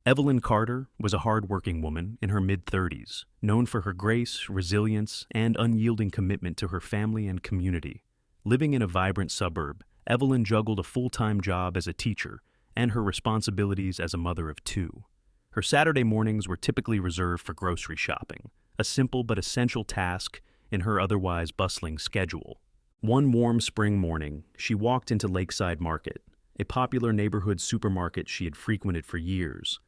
Evelyn Carter was a hard-working woman in her mid-30s, known for her grace, resilience, and unyielding commitment to her family and community. Living in a vibrant suburb, Evelyn juggled a full-time job as a teacher and her responsibilities as a mother of two. Her Saturday mornings were typically reserved for grocery shopping, a simple but essential task in her otherwise bustling schedule. One warm spring morning, she walked into Lakeside Market, a popular neighborhood supermarket she had frequented for years.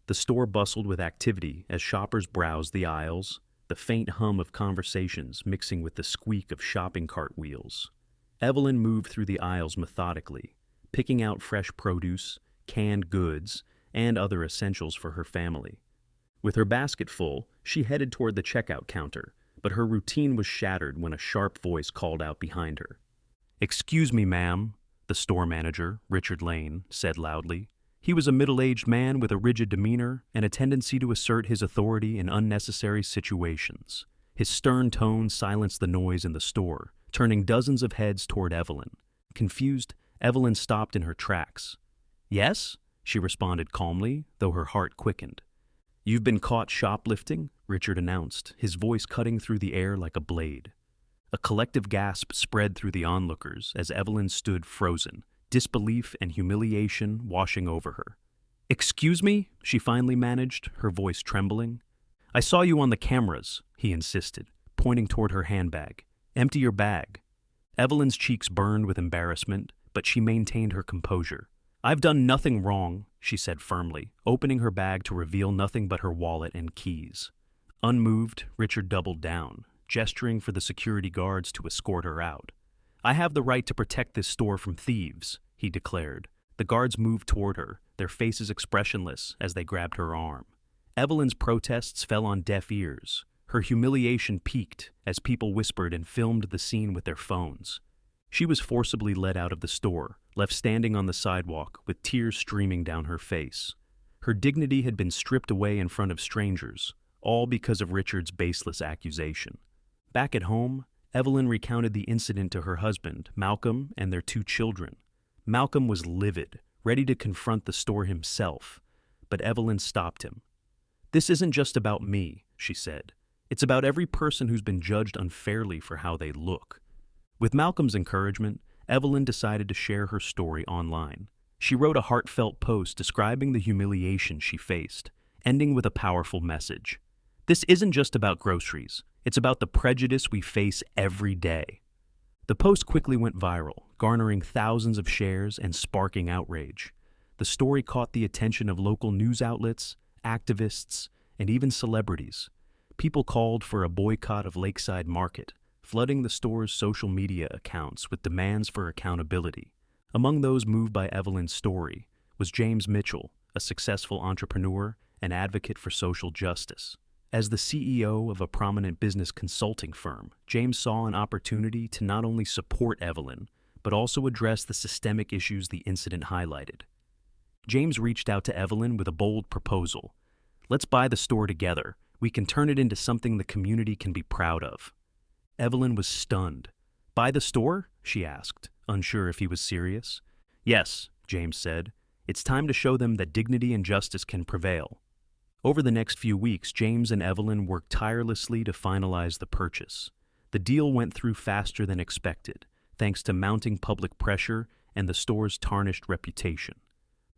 The store bustled with activity as shoppers browsed the aisles, the faint hum of conversations mixing with the squeak of shopping cart wheels. Evelyn moved through the aisles methodically, picking out fresh produce, canned goods, and other essentials for her family. With her basket full, she headed toward the checkout counter, but her routine was shattered when a sharp voice called out behind her. "Excuse me, ma'am," the store manager, Richard Lane, said loudly. He was a middle-aged man with a rigid demeanor and a tendency to assert his authority in unnecessary situations. His stern tone silenced the noise in the store, turning dozens of heads toward Evelyn. Confused, Evelyn stopped in her tracks. "Yes?" she responded calmly, though her heart quickened. "You've been caught shoplifting," Richard announced, his voice cutting through the air like a blade. A collective gasp spread through the onlookers as Evelyn stood frozen, disbelief and humiliation washing over her. "Excuse me?" she finally managed, her voice trembling. "I saw you on the cameras," he insisted, pointing toward her handbag. "Empty your bag." Evelyn's cheeks burned with embarrassment, but she maintained her composure. "I've done nothing wrong," she said firmly, opening her bag to reveal nothing but her wallet and keys. Unmoved, Richard doubled down, gesturing for the security guards to escort her out. "I have the right to protect this store from thieves," he declared. The guards moved toward her, their faces expressionless as they grabbed her arm. Evelyn's protests fell on deaf ears. Her humiliation peaked as people whispered and filmed the scene with their phones. She was forcibly led out of the store, left standing on the sidewalk with tears streaming down her face. Her dignity had been stripped away in front of strangers, all because of Richard's baseless accusation. Back at home, Evelyn recounted the incident to her husband, Malcolm, and their two children. Malcolm was livid, ready to confront the store himself, but Evelyn stopped him. "This isn't just about me," she said. "It's about every person who's been judged unfairly for how they look." With Malcolm's encouragement, Evelyn decided to share her story online. She wrote a heartfelt post describing the humiliation she faced, ending with a powerful message. "This isn't just about groceries. It's about the prejudice we face every day." The post quickly went viral, garnering thousands of shares and sparking outrage. The story caught the attention of local news outlets, activists, and even celebrities. People called for a boycott of Lakeside Market, flooding the store's social media accounts with demands for accountability. Among those moved by Evelyn's story was James Mitchell, a successful entrepreneur and advocate for social justice. As the CEO of a prominent business consulting firm, James saw an opportunity to not only support Evelyn, but also address the systemic issues the incident highlighted. James reached out to Evelyn with a bold proposal. "Let's buy the store together. We can turn it into something the community can be proud of." Evelyn was stunned. "Buy the store?" she asked, unsure if he was serious. "Yes," James said. "It's time to show them that dignity and justice can prevail." Over the next few weeks, James and Evelyn worked tirelessly to finalize the purchase. The deal went through faster than expected, thanks to mounting public pressure and the store's tarnished reputation.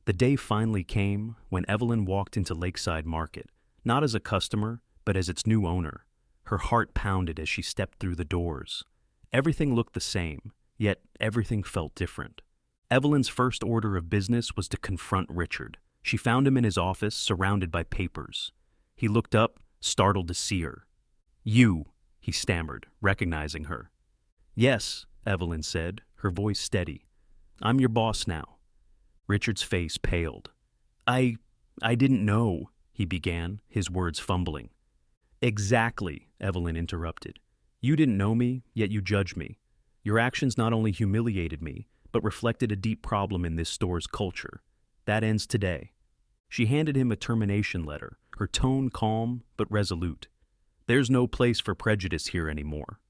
The day finally came when Evelyn walked into Lakeside Market, not as a customer, but as its new owner. Her heart pounded as she stepped through the doors. Everything looked the same, yet everything felt different. Evelyn's first order of business was to confront Richard. She found him in his office, surrounded by papers. He looked up, startled to see her. "You," he stammered, recognizing her. "Yes," Evelyn said, her voice steady. "I'm your boss now." Richard's face paled. I didn't know," he began, his words fumbling. "Exactly," Evelyn interrupted. "You didn't know me, yet you judged me. Your actions not only humiliated me, but reflected a deep problem in this store's culture. That ends today." She handed him a termination letter, her tone calm but resolute. "There's no place for prejudice here anymore."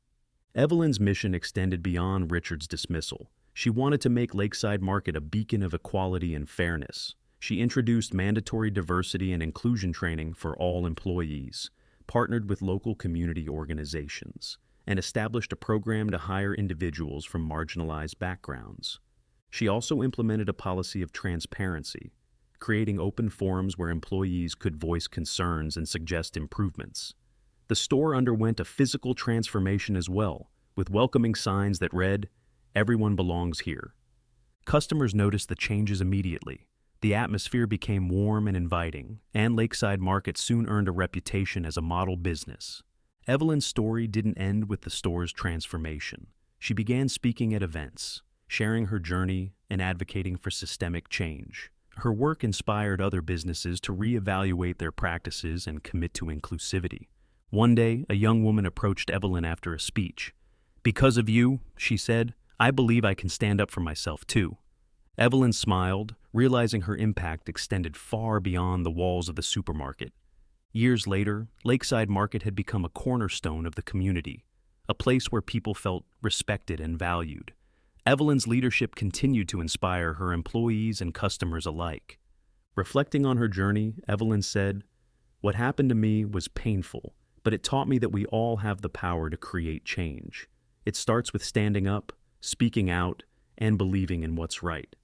Evelyn's mission extended beyond Richard's dismissal. She wanted to make Lakeside Market a beacon of equality and fairness. She introduced mandatory diversity and inclusion training for all employees, partnered with local community organizations, and established a program to hire individuals from marginalized backgrounds. She also implemented a policy of transparency, creating open forums where employees could voice concerns and suggest improvements. The store underwent a physical transformation as well, with welcoming signs that read, "Everyone belongs here." Customers noticed the changes immediately. The atmosphere became warm and inviting, and Lakeside Market soon earned a reputation as a model business. Evelyn's story didn't end with the store's transformation. She began speaking at events, sharing her journey and advocating for systemic change. Her work inspired other businesses to reevaluate their practices and commit to inclusivity. One day, a young woman approached Evelyn after a speech. "Because of you," she said, "I believe I can stand up for myself too." Evelyn smiled, realizing her impact extended far beyond the walls of the supermarket. Years later, Lakeside Market had become a cornerstone of the community, a place where people felt respected and valued. Evelyn's leadership continued to inspire her employees and customers alike. Reflecting on her journey, Evelyn said, "What happened to me was painful, but it taught me that we all have the power to create change. It starts with standing up, speaking out, and believing in what's right."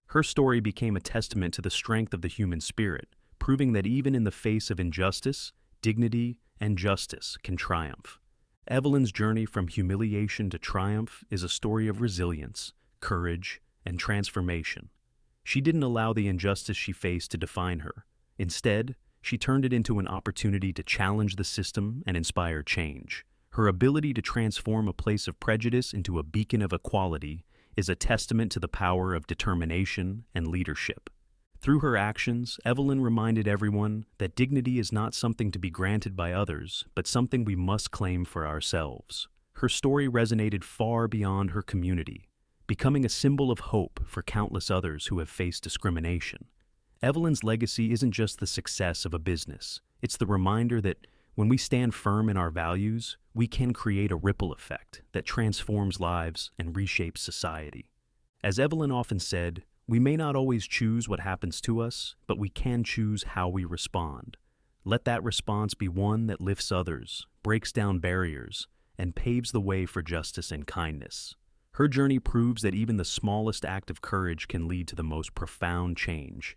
Her story became a testament to the strength of the human spirit, proving that even in the face of injustice, dignity and justice can triumph. Evelyn's journey from humiliation to triumph is a story of resilience, courage, and transformation. She didn't allow the injustice she faced to define her. Instead, she turned it into an opportunity to challenge the system and inspire change. Her ability to transform a place of prejudice into a beacon of equality is a testament to the power of determination and leadership. Through her actions, Evelyn reminded everyone that dignity is not something to be granted by others, but something we must claim for ourselves. Her story resonated far beyond her community, becoming a symbol of hope for countless others who have faced discrimination. Evelyn's legacy isn't just the success of a business, it's the reminder that when we stand firm in our values, we can create a ripple effect that transforms lives and reshapes society. As Evelyn often said, we may not always choose what happens to us, but we can choose how we respond. Let that response be one that lifts others, breaks down barriers, and paves the way for justice and kindness. Her journey proves that even the smallest act of courage can lead to the most profound change.